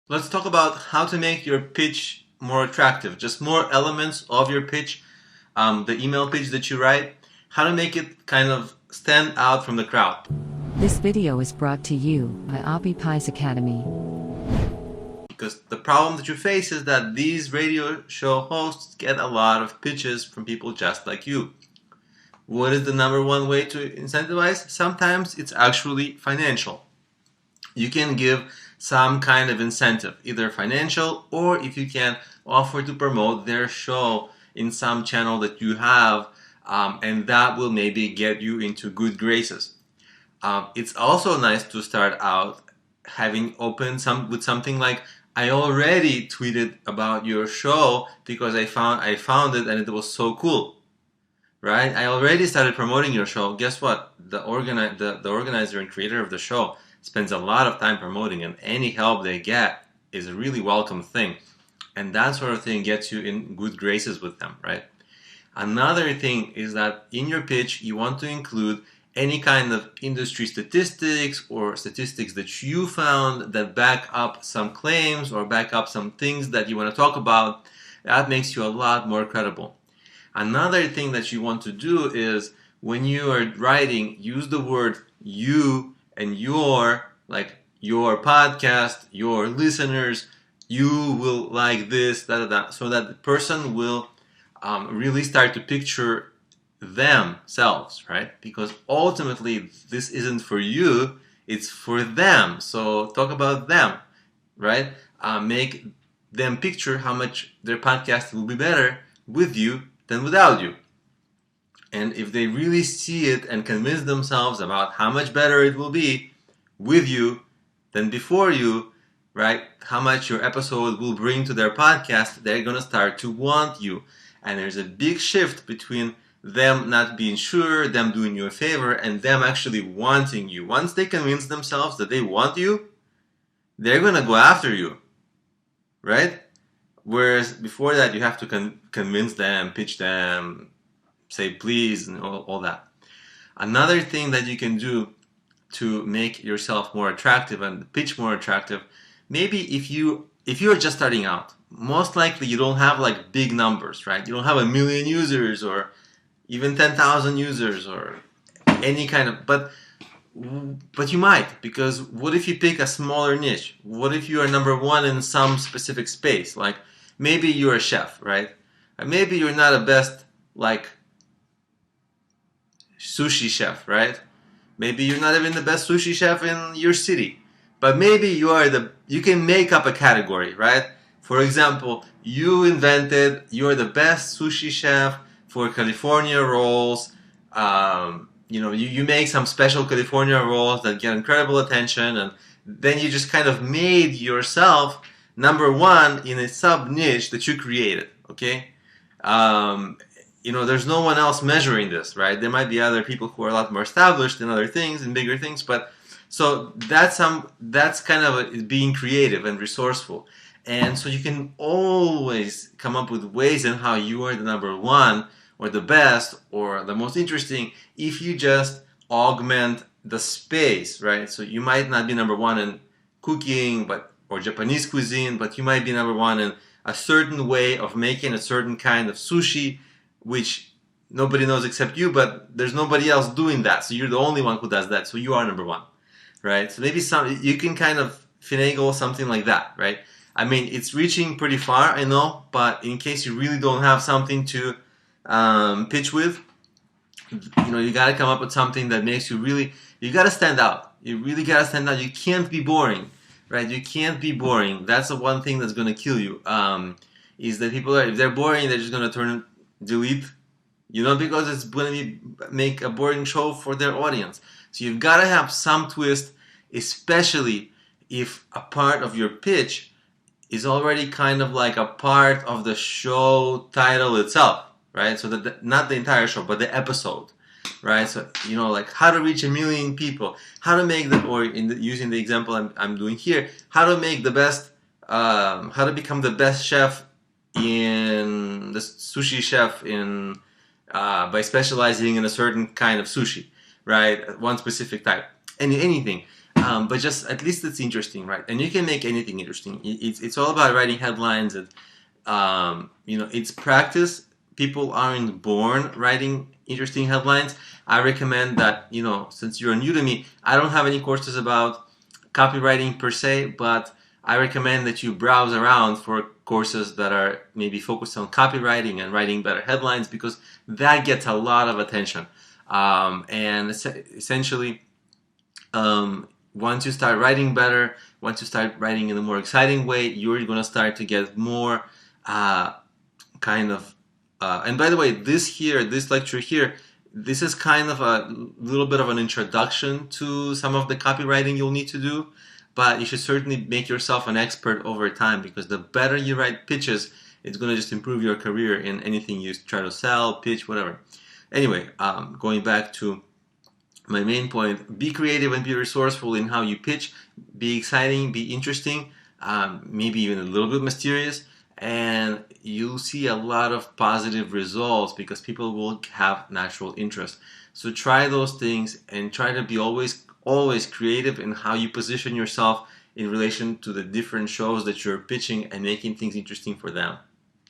Let's talk about how to make your pitch more attractive. Just more elements of your pitch, the email pitch that you write, how to make it kind of stand out from the crowd. This video is brought to you by Oppie Pies Academy. Because the problem that you face is that these radio show hosts get a lot of pitches from people just like you. What is the number one way to incentivize? Sometimes it's actually financial. You can give some kind of incentive, either financial or if you can offer to promote their show in some channel that you have, and that will maybe get you into good graces. It's also nice to start out having open with something like, I already tweeted about your show because I found it and it was so cool. Right? I already started promoting your show. Guess what? The organizer and creator of the show spends a lot of time promoting, and any help they get is a really welcome thing. And that sort of thing gets you in good graces with them, right? Another thing is that in your pitch, you want to include any kind of industry statistics or statistics that you found that back up some claims or back up some things that you want to talk about. That makes you a lot more credible. Another thing that you want to do is when you are writing, use the word you and your, like your podcast, your listeners, you will like this, da, da, da, so that the person will really start to picture themselves, right? Because ultimately this isn't for you, it's for them. So talk about them, right? Make them picture how much their podcast will be better with you than without you. And if they really see it and convince themselves about how much better it will be with you than before you, right? How much your episode will bring to their podcast, they're going to start to want you. And there's a big shift between them not being sure, them doing you a favor, and them actually wanting you. Once they convince themselves that they want you, they're going to go after you, right? Whereas before that, you have to convince them, pitch them, say please, and all that. Another thing that you can do to make yourself more attractive and pitch more attractive, maybe if you're just starting out, most likely you don't have like big numbers, right? You don't have 1 million users or even 10,000 users or any kind of, but you might, because what if you pick a smaller niche? What if you are number one in some specific space? Like maybe you're a chef, right? And maybe you're not a best like sushi chef, right? Maybe you're not even the best sushi chef in your city, but maybe you can make up a category, right? For example, you're the best sushi chef for California rolls. You make some special California rolls that get incredible attention, and then you just kind of made yourself number one in a sub niche that you created. Okay, there's no one else measuring this, right? There might be other people who are a lot more established in other things and bigger things, but so that's kind of being creative and resourceful. And so you can always come up with ways in how you are the number one or the best or the most interesting if you just augment the space, right? So you might not be number one in cooking or Japanese cuisine, but you might be number one in a certain way of making a certain kind of sushi, which nobody knows except you, but there's nobody else doing that. So you're the only one who does that. So you are number one, right? So maybe you can kind of finagle something like that, right? I mean, it's reaching pretty far, I know, but in case you really don't have something to pitch with, you got to come up with something that makes you got to stand out. You really got to stand out. You can't be boring, right? You can't be boring. That's the one thing that's going to kill you, is that if they're boring, they're just going to delete, because it's going to make a boring show for their audience. So you've got to have some twist, especially if a part of your pitch is already kind of like a part of the show title itself, right? So that not the entire show, but the episode, right? So like how to reach 1 million people, how to make using the example I'm doing here, how to make the best, how to become the best chef in the sushi chef in by specializing in a certain kind of sushi, right? One specific type, anything. but just at least it's interesting, right? And you can make anything interesting. It's all about writing headlines, and it's practice. People aren't born writing interesting headlines. I recommend that, since you're new to me, I don't have any courses about copywriting per se, but I recommend that you browse around for courses that are maybe focused on copywriting and writing better headlines, because that gets a lot of attention. And essentially, once you start writing better, once you start writing in a more exciting way, you're going to start to get more and by the way, this lecture here, this is kind of a little bit of an introduction to some of the copywriting you'll need to do, but you should certainly make yourself an expert over time, because the better you write pitches, it's going to just improve your career in anything you try to sell, pitch, whatever. Anyway, going back to my main point, be creative and be resourceful in how you pitch. Be exciting, be interesting, maybe even a little bit mysterious, and you'll see a lot of positive results because people will have natural interest. So try those things and try to be always creative in how you position yourself in relation to the different shows that you're pitching and making things interesting for them.